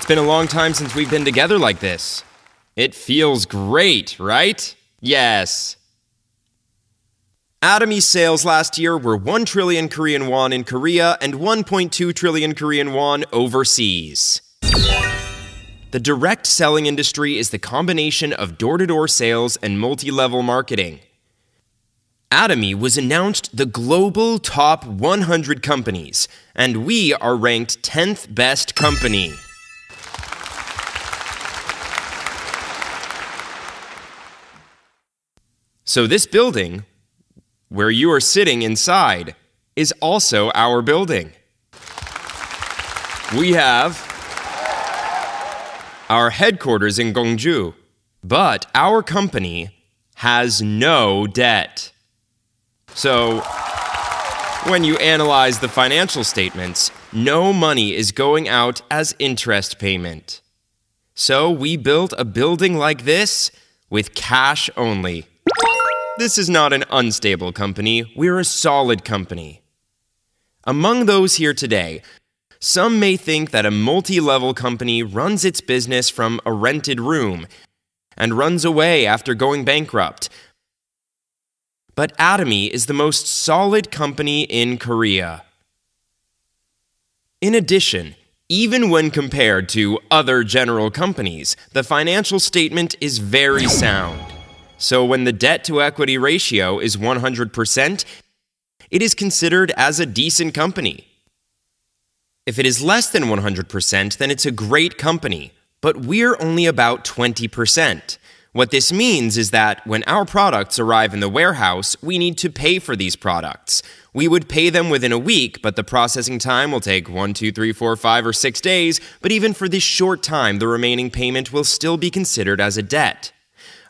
been a long time since we've been together like this. It feels great, right? Yes. Atomy's sales last year were 1 trillion Korean won in Korea and 1.2 trillion Korean won overseas. The direct selling industry is the combination of door-to-door sales and multi-level marketing. Atomy was announced the global top 100 companies, and we are ranked 10th best company. So this building, where you are sitting inside, is also our building. We have our headquarters in Gwangju, but our company has no debt. So, when you analyze the financial statements, no money is going out as interest payment. So we built a building like this with cash only. This is not an unstable company, we're a solid company. Among those here today, some may think that a multi-level company runs its business from a rented room and runs away after going bankrupt. But Atomy is the most solid company in Korea. In addition, even when compared to other general companies, the financial statement is very sound. So when the debt-to-equity ratio is 100%, it is considered as a decent company. If it is less than 100%, then it's a great company, but we're only about 20%. What this means is that when our products arrive in the warehouse, we need to pay for these products. We would pay them within a week, but the processing time will take 1, 2, 3, 4, 5, or 6 days, but even for this short time, the remaining payment will still be considered as a debt.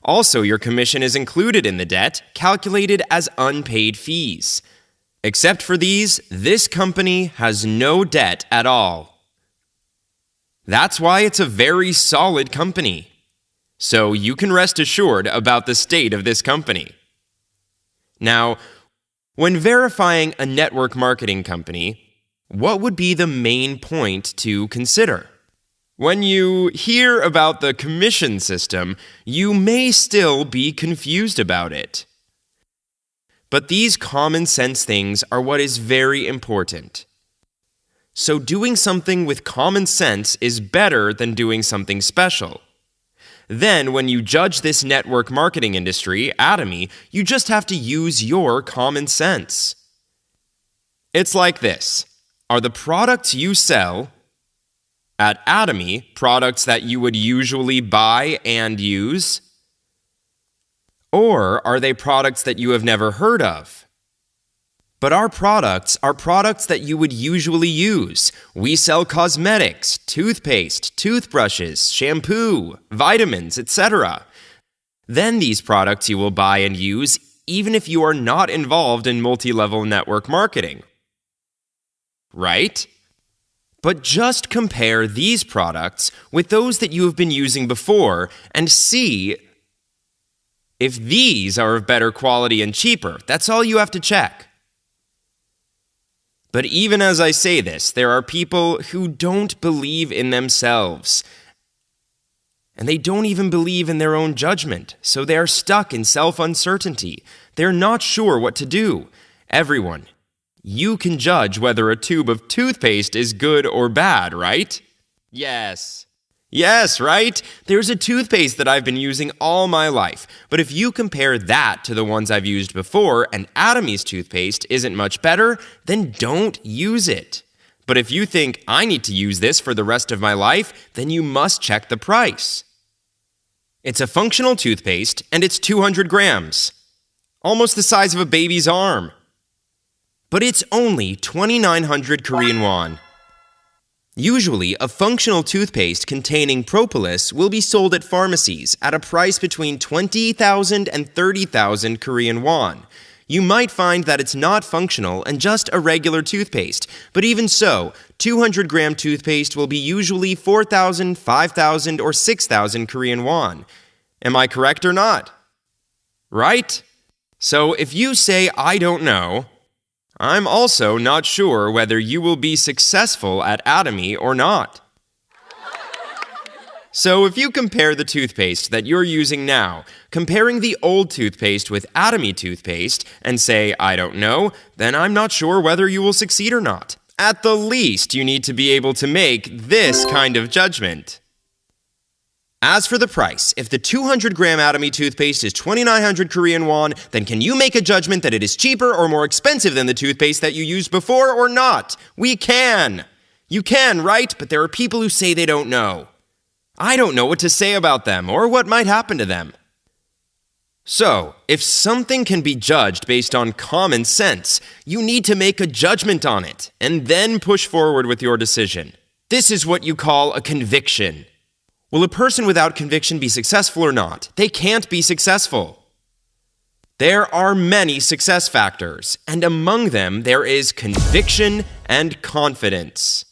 Also, your commission is included in the debt, calculated as unpaid fees. Except for these, this company has no debt at all. That's why it's a very solid company. So you can rest assured about the state of this company. Now, when verifying a network marketing company, what would be the main point to consider? When you hear about the commission system, you may still be confused about it. But these common sense things are what is very important. So doing something with common sense is better than doing something special. Then, when you judge this network marketing industry, Atomy, you just have to use your common sense. It's like this. Are the products you sell at Atomy products that you would usually buy and use? Or are they products that you have never heard of? But our products are products that you would usually use. We sell cosmetics, toothpaste, toothbrushes, shampoo, vitamins, etc. Then these products you will buy and use even if you are not involved in multi-level network marketing. Right? But just compare these products with those that you have been using before and see if these are of better quality and cheaper. That's all you have to check. But even as I say this, there are people who don't believe in themselves. And they don't even believe in their own judgment, so they are stuck in self-uncertainty. They're not sure what to do. Everyone, you can judge whether a tube of toothpaste is good or bad, right? Yes. Yes, right? There's a toothpaste that I've been using all my life. But if you compare that to the ones I've used before and Atomy's toothpaste isn't much better, then don't use it. But if you think I need to use this for the rest of my life, then you must check the price. It's a functional toothpaste and it's 200 grams. Almost the size of a baby's arm. But it's only 2,900 Korean won. Usually, a functional toothpaste containing propolis will be sold at pharmacies at a price between 20,000 and 30,000 Korean won. You might find that it's not functional and just a regular toothpaste, but even so, 200-gram toothpaste will be usually 4,000, 5,000, or 6,000 Korean won. Am I correct or not? Right? So if you say, I don't know, I'm also not sure whether you will be successful at Atomy or not. So if you compare the toothpaste that you're using now, comparing the old toothpaste with Atomy toothpaste, and say, I don't know, then I'm not sure whether you will succeed or not. At the least, you need to be able to make this kind of judgment. As for the price, if the 200-gram Atomy toothpaste is 2,900 Korean won, then can you make a judgment that it is cheaper or more expensive than the toothpaste that you used before or not? We can! You can, right? But there are people who say they don't know. I don't know what to say about them or what might happen to them. So, if something can be judged based on common sense, you need to make a judgment on it and then push forward with your decision. This is what you call a conviction. Will a person without conviction be successful or not? They can't be successful. There are many success factors, and among them there is conviction and confidence.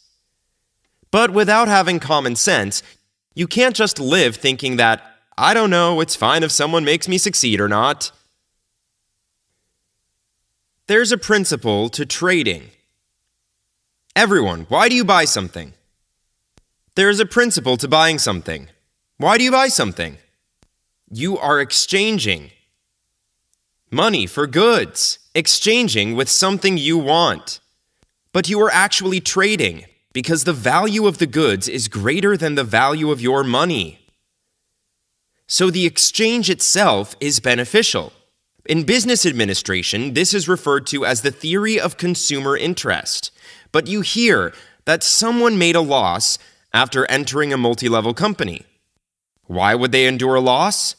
But without having common sense, you can't just live thinking that, I don't know, it's fine if someone makes me succeed or not. There's a principle to trading. Everyone, why do you buy something? There is a principle to buying something. Why do you buy something? You are exchanging money for goods, exchanging with something you want. But you are actually trading because the value of the goods is greater than the value of your money. So the exchange itself is beneficial. In business administration, this is referred to as the theory of consumer interest. But you hear that someone made a loss after entering a multi-level company. Why would they endure a loss?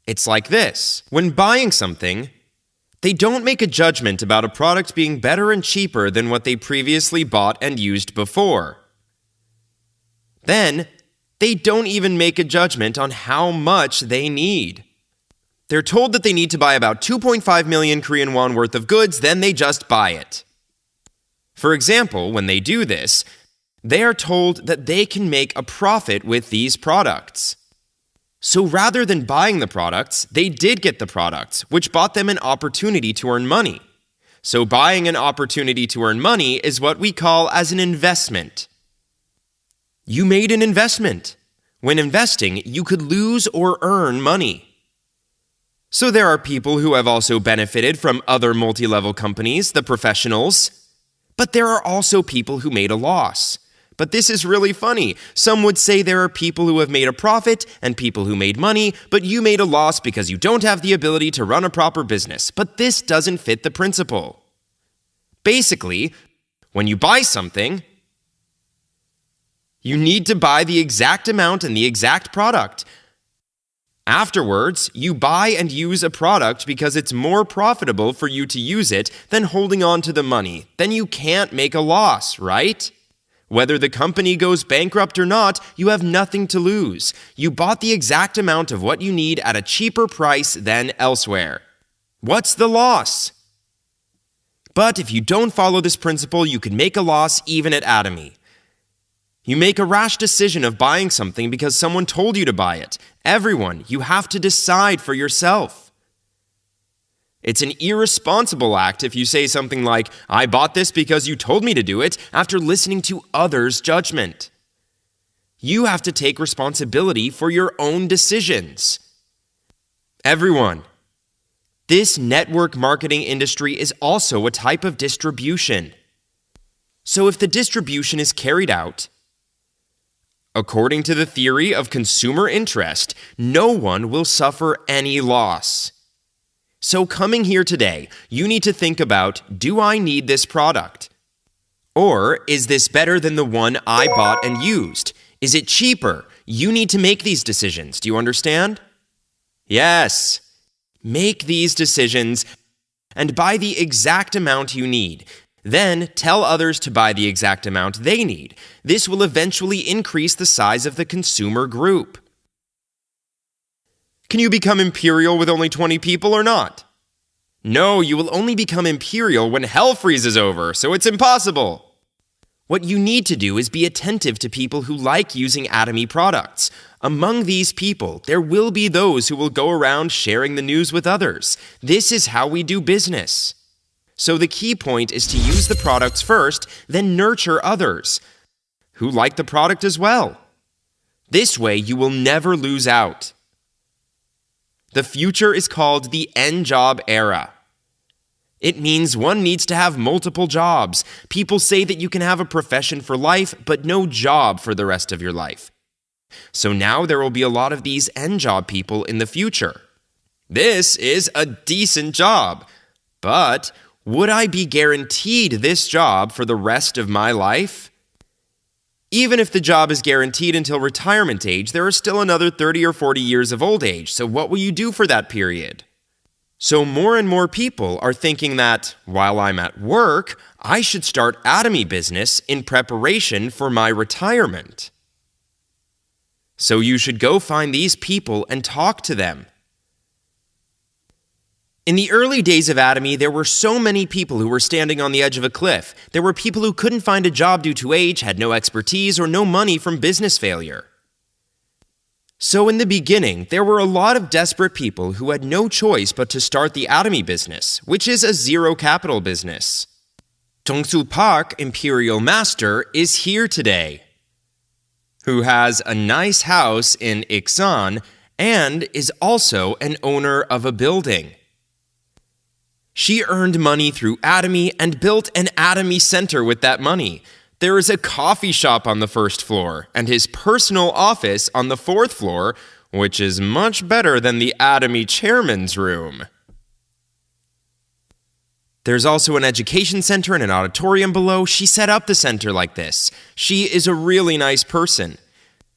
It's like this. When buying something, they don't make a judgment about a product being better and cheaper than what they previously bought and used before. Then, they don't even make a judgment on how much they need. They're told that they need to buy about 2.5 million Korean won worth of goods, then they just buy it. For example, when they do this, they are told that they can make a profit with these products. So rather than buying the products, they did get the products, which bought them an opportunity to earn money. So buying an opportunity to earn money is what we call as an investment. You made an investment. When investing, you could lose or earn money. So there are people who have also benefited from other multi-level companies, the professionals. But there are also people who made a loss. But this is really funny. Some would say there are people who have made a profit and people who made money, but you made a loss because you don't have the ability to run a proper business. But this doesn't fit the principle. Basically, when you buy something, you need to buy the exact amount and the exact product. Afterwards, you buy and use a product because it's more profitable for you to use it than holding on to the money. Then you can't make a loss, right? Whether the company goes bankrupt or not, you have nothing to lose. You bought the exact amount of what you need at a cheaper price than elsewhere. What's the loss? But if you don't follow this principle, you can make a loss even at Atomy. You make a rash decision of buying something because someone told you to buy it. Everyone, you have to decide for yourself. It's an irresponsible act if you say something like, I bought this because you told me to do it, after listening to others' judgment. You have to take responsibility for your own decisions. Everyone, this network marketing industry is also a type of distribution. So if the distribution is carried out, according to the theory of consumer interest, no one will suffer any loss. So coming here today, you need to think about, do I need this product? Or is this better than the one I bought and used? Is it cheaper? You need to make these decisions. Do you understand? Yes. Make these decisions and buy the exact amount you need. Then tell others to buy the exact amount they need. This will eventually increase the size of the consumer group. Can you become imperial with only 20 people or not? No, you will only become imperial when hell freezes over, so it's impossible. What you need to do is be attentive to people who like using Atomy products. Among these people, there will be those who will go around sharing the news with others. This is how we do business. So the key point is to use the products first, then nurture others who like the product as well. This way, you will never lose out. The future is called the N-job era. It means one needs to have multiple jobs. People say that you can have a profession for life, but no job for the rest of your life. So now there will be a lot of these N-job people in the future. This is a decent job, but would I be guaranteed this job for the rest of my life? Even if the job is guaranteed until retirement age, there are still another 30 or 40 years of old age, so what will you do for that period? So more and more people are thinking that, while I'm at work, I should start Atomy business in preparation for my retirement. So you should go find these people and talk to them. In the early days of Atomy, there were so many people who were standing on the edge of a cliff. There were people who couldn't find a job due to age, had no expertise, or no money from business failure. So in the beginning, there were a lot of desperate people who had no choice but to start the Atomy business, which is a zero-capital business. Dongsu Park, Imperial Master, is here today, who has a nice house in Iksan and is also an owner of a building. She earned money through Atomy and built an Atomy center with that money. There is a coffee shop on the first floor and his personal office on the fourth floor, which is much better than the Atomy chairman's room. There's also an education center and an auditorium below. She set up the center like this. She is a really nice person.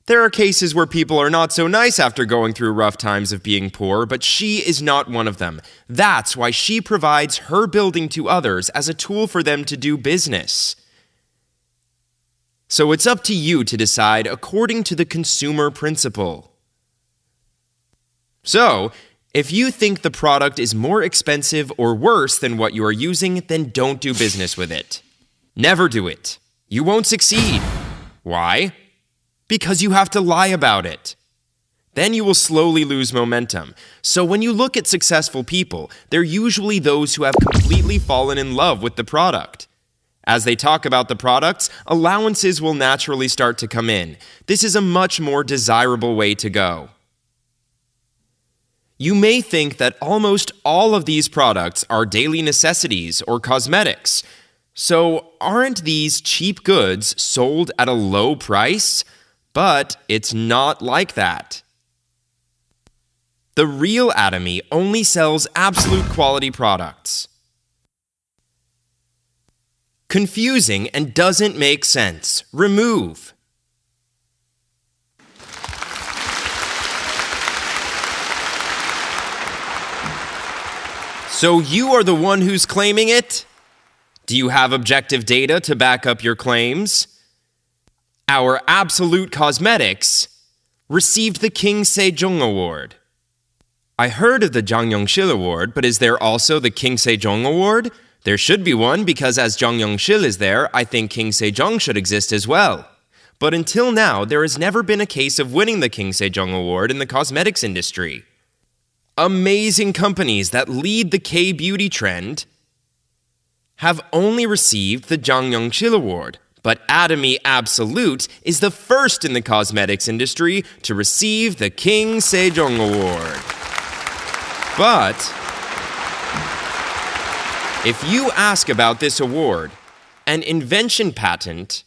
There are cases where people are not so nice after going through rough times of being poor, but she is not one of them. That's why she provides her building to others as a tool for them to do business. So it's up to you to decide according to the consumer principle. So, if you think the product is more expensive or worse than what you are using, then don't do business with it. Never do it. You won't succeed. Why? Because you have to lie about it. Then you will slowly lose momentum. So when you look at successful people, they're usually those who have completely fallen in love with the product. As they talk about the products, allowances will naturally start to come in. This is a much more desirable way to go. You may think that almost all of these products are daily necessities or cosmetics. So aren't these cheap goods sold at a low price? But it's not like that. The real Atomy only sells absolute quality products. Confusing and doesn't make sense. Remove. So you are the one who's claiming it? Do you have objective data to back up your claims? Our Absolute Cosmetics received the King Sejong Award. I heard of the Jang Yong-shil Award, but is there also the King Sejong Award? There should be one because as Jang Yong-shil is there, I think King Sejong should exist as well. But until now, there has never been a case of winning the King Sejong Award in the cosmetics industry. Amazing companies that lead the K-beauty trend have only received the Jang Yong-shil Award. But Atomy Absolute is the first in the cosmetics industry to receive the King Sejong Award. But if you ask about this award, an invention patent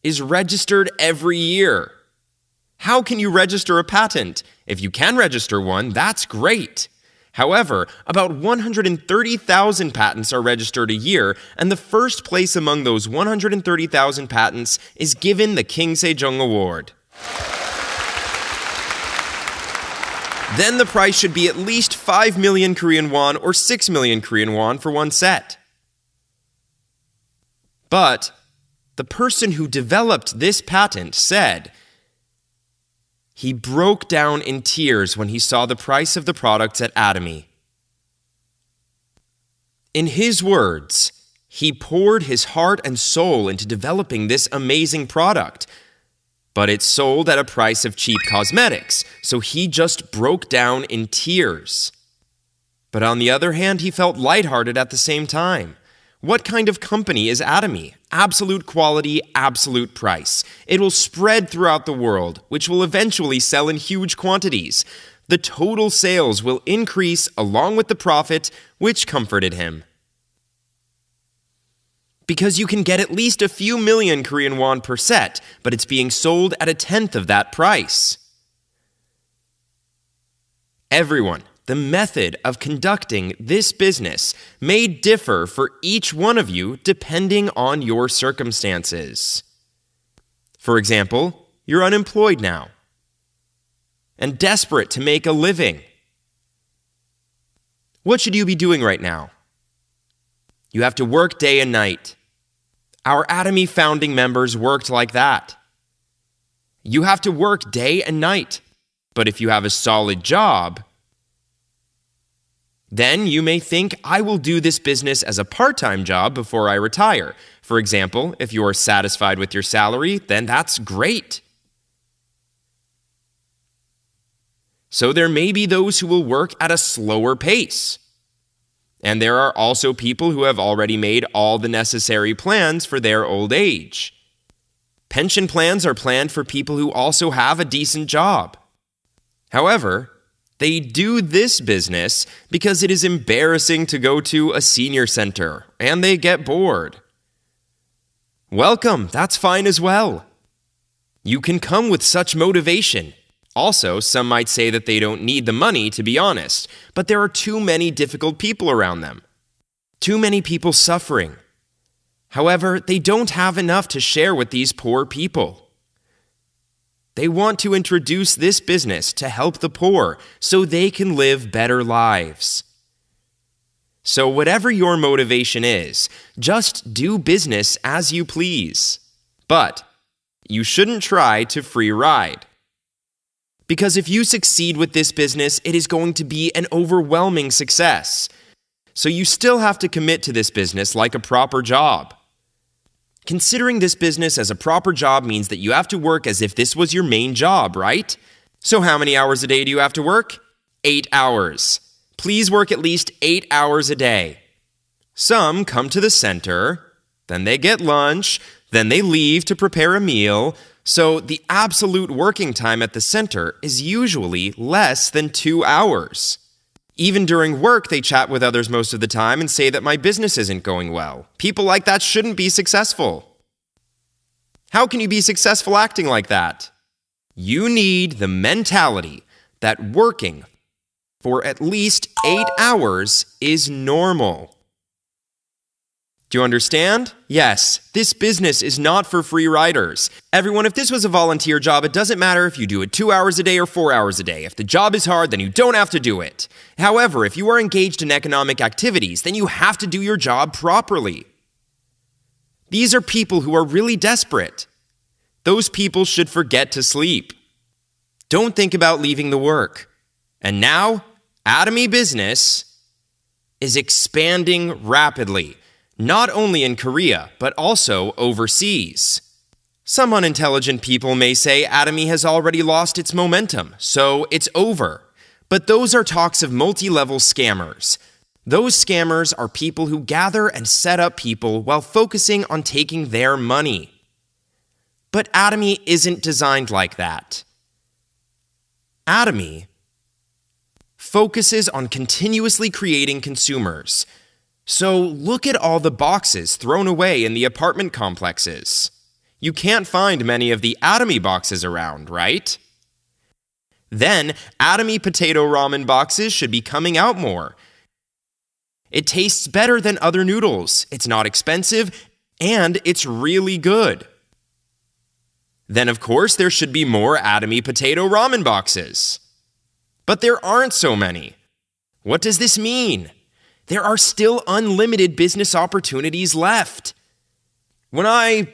is registered every year. How can you register a patent? If you can register one, that's great. However, about 130,000 patents are registered a year, and the first place among those 130,000 patents is given the King Sejong Award. Then the price should be at least 5 million Korean won or 6 million Korean won for one set. But the person who developed this patent said he broke down in tears when he saw the price of the products at Atomy. In his words, he poured his heart and soul into developing this amazing product, but it sold at a price of cheap cosmetics, so he just broke down in tears. But on the other hand, he felt lighthearted at the same time. What kind of company is Atomy? absolute quality, absolute price. It will spread throughout the world, which will eventually sell in huge quantities. The total sales will increase along with the profit, which comforted him. Because you can get at least a few million Korean won per set, but it's being sold at a tenth of that price. Everyone, the method of conducting this business may differ for each one of you depending on your circumstances. For example, you're unemployed now and desperate to make a living. What should you be doing right now? You have to work day and night. Our Atomy founding members worked like that. You have to work day and night. But if you have a solid job, then you may think, I will do this business as a part-time job before I retire. For example, if you are satisfied with your salary, then that's great. So there may be those who will work at a slower pace. And there are also people who have already made all the necessary plans for their old age. Pension plans are planned for people who also have a decent job. However, they do this business because it is embarrassing to go to a senior center, and they get bored. Welcome, that's fine as well. You can come with such motivation. Also, some might say that they don't need the money, to be honest, but there are too many difficult people around them. Too many people suffering. However, they don't have enough to share with these poor people. They want to introduce this business to help the poor so they can live better lives. So whatever your motivation is, just do business as you please. But you shouldn't try to free ride. Because if you succeed with this business, it is going to be an overwhelming success. So you still have to commit to this business like a proper job. Considering this business as a proper job means that you have to work as if this was your main job, right? So how many hours a day do you have to work? 8 hours. Please work at least 8 hours a day. Some come to the center, then they get lunch, then they leave to prepare a meal. So the absolute working time at the center is usually less than 2 hours. Even during work, they chat with others most of the time and say that my business isn't going well. People like that shouldn't be successful. How can you be successful acting like that? You need the mentality that working for at least 8 hours is normal. Do you understand? Yes, this business is not for free riders. Everyone, if this was a volunteer job, it doesn't matter if you do it 2 hours a day or 4 hours a day. If the job is hard, then you don't have to do it. However, if you are engaged in economic activities, then you have to do your job properly. These are people who are really desperate. Those people should forget to sleep. Don't think about leaving the work. And now, Atomy Business is expanding rapidly. Not only in Korea, but also overseas. Some unintelligent people may say Atomy has already lost its momentum, so it's over. But those are talks of multi-level scammers. Those scammers are people who gather and set up people while focusing on taking their money. But Atomy isn't designed like that. Atomy focuses on continuously creating consumers. So look at all the boxes thrown away in the apartment complexes. You can't find many of the Atomy boxes around, right? Then, Atomy potato ramen boxes should be coming out more. It tastes better than other noodles, it's not expensive, and it's really good. Then, of course, there should be more Atomy potato ramen boxes. But there aren't so many. What does this mean? There are still unlimited business opportunities left. When I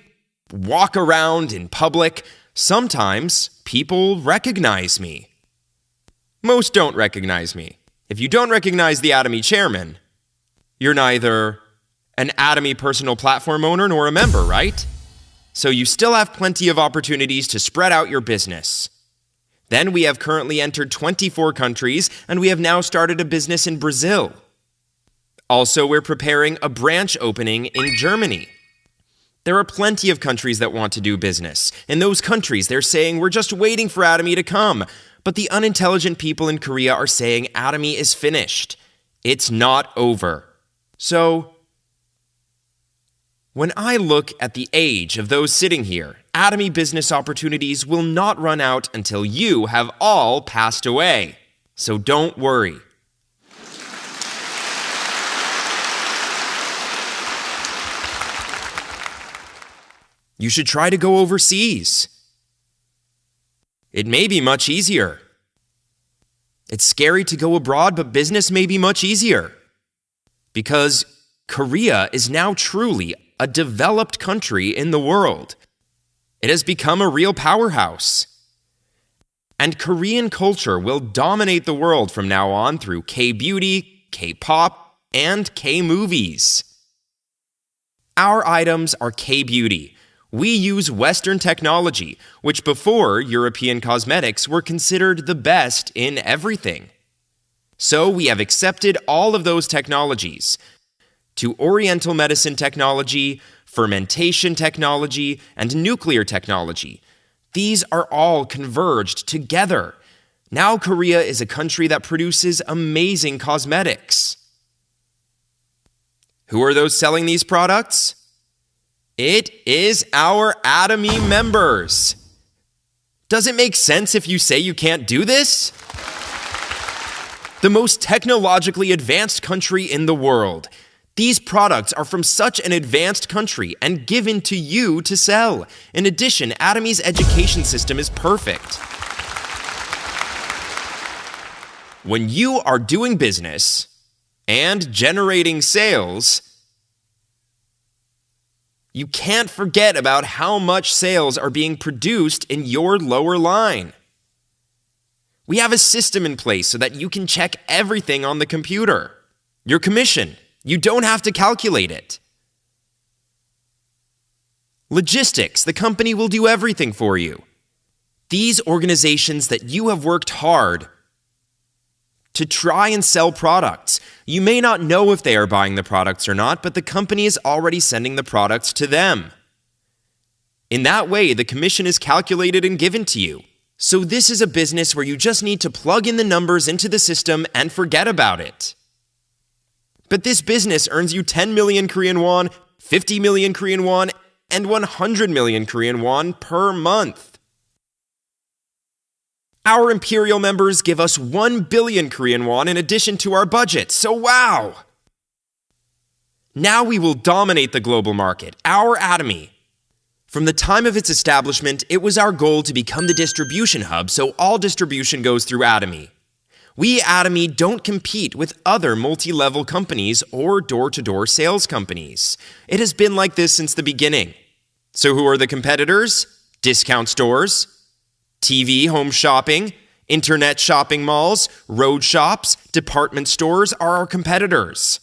walk around in public, sometimes people recognize me. Most don't recognize me. If you don't recognize the Atomy chairman, you're neither an Atomy personal platform owner nor a member, right? So you still have plenty of opportunities to spread out your business. Then we have currently entered 24 countries, and we have now started a business in Brazil. Also, we're preparing a branch opening in Germany. There are plenty of countries that want to do business. In those countries, they're saying, we're just waiting for Atomy to come. But the unintelligent people in Korea are saying Atomy is finished. It's not over. So, when I look at the age of those sitting here, Atomy business opportunities will not run out until you have all passed away. So don't worry. You should try to go overseas. It may be much easier. It's scary to go abroad, but business may be much easier. Because Korea is now truly a developed country in the world. It has become a real powerhouse. And Korean culture will dominate the world from now on through K-beauty, K-pop, and K-movies. Our items are K-beauty. We use Western technology, which before European cosmetics were considered the best in everything. So we have accepted all of those technologies to Oriental medicine technology, fermentation technology, and nuclear technology. These are all converged together. Now Korea is a country that produces amazing cosmetics. Who are those selling these products? It is our Atomy members. Does it make sense if you say you can't do this? The most technologically advanced country in the world. These products are from such an advanced country and given to you to sell. In addition, Atomy's education system is perfect. When you are doing business and generating sales, you can't forget about how much sales are being produced in your lower line. We have a system in place so that you can check everything on the computer. Your commission, you don't have to calculate it. Logistics, the company will do everything for you. These organizations that you have worked hard to try and sell products. You may not know if they are buying the products or not, but the company is already sending the products to them. In that way, the commission is calculated and given to you. So this is a business where you just need to plug in the numbers into the system and forget about it. But this business earns you 10 million Korean won, 50 million Korean won, and 100 million Korean won per month. Our Imperial members give us 1 billion Korean won in addition to our budget, so wow! Now we will dominate the global market, our Atomy. From the time of its establishment, it was our goal to become the distribution hub, so all distribution goes through Atomy. We, Atomy, don't compete with other multi-level companies or door-to-door sales companies. It has been like this since the beginning. So who are the competitors? Discount stores, TV, home shopping, internet shopping malls, road shops, department stores are our competitors.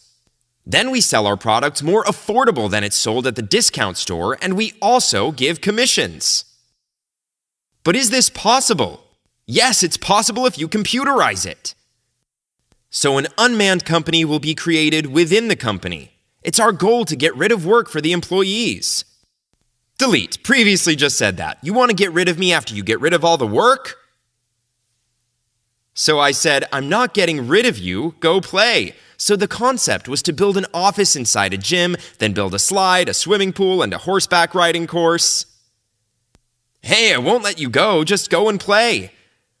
Then we sell our products more affordable than it's sold at the discount store, and we also give commissions. But is this possible? Yes, it's possible if you computerize it. So an unmanned company will be created within the company. It's our goal to get rid of work for the employees. Delete. Previously just said that. You want to get rid of me after you get rid of all the work? So I said, I'm not getting rid of you, go play. So the concept was to build an office inside a gym, then build a slide, a swimming pool, and a horseback riding course. Hey, I won't let you go, just go and play.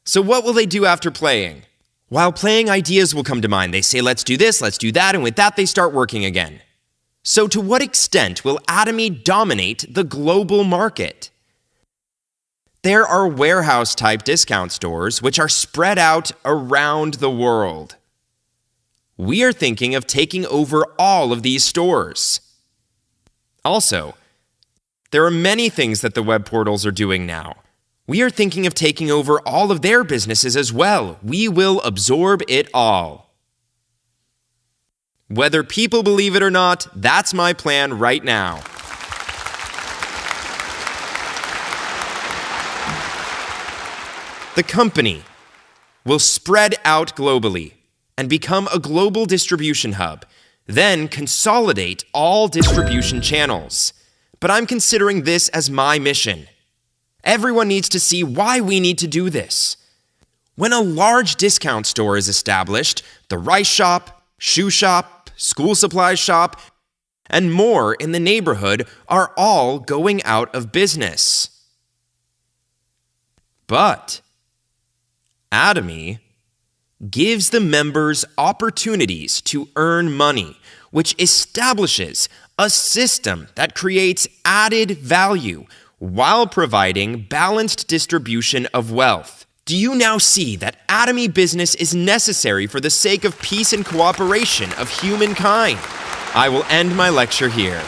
So what will they do after playing? While playing, ideas will come to mind. They say, let's do this, let's do that, and with that they start working again. So to what extent will Atomy dominate the global market? There are warehouse-type discount stores which are spread out around the world. We are thinking of taking over all of these stores. Also, there are many things that the web portals are doing now. We are thinking of taking over all of their businesses as well. We will absorb it all. Whether people believe it or not, that's my plan right now. The company will spread out globally and become a global distribution hub, then consolidate all distribution channels. but I'm considering this as my mission. Everyone needs to see why we need to do this. When a large discount store is established, the rice shop, shoe shop, school supplies shop, and more in the neighborhood are all going out of business. But Atomy gives the members opportunities to earn money, which establishes a system that creates added value while providing balanced distribution of wealth. Do you now see that Atomy business is necessary for the sake of peace and cooperation of humankind? I will end my lecture here.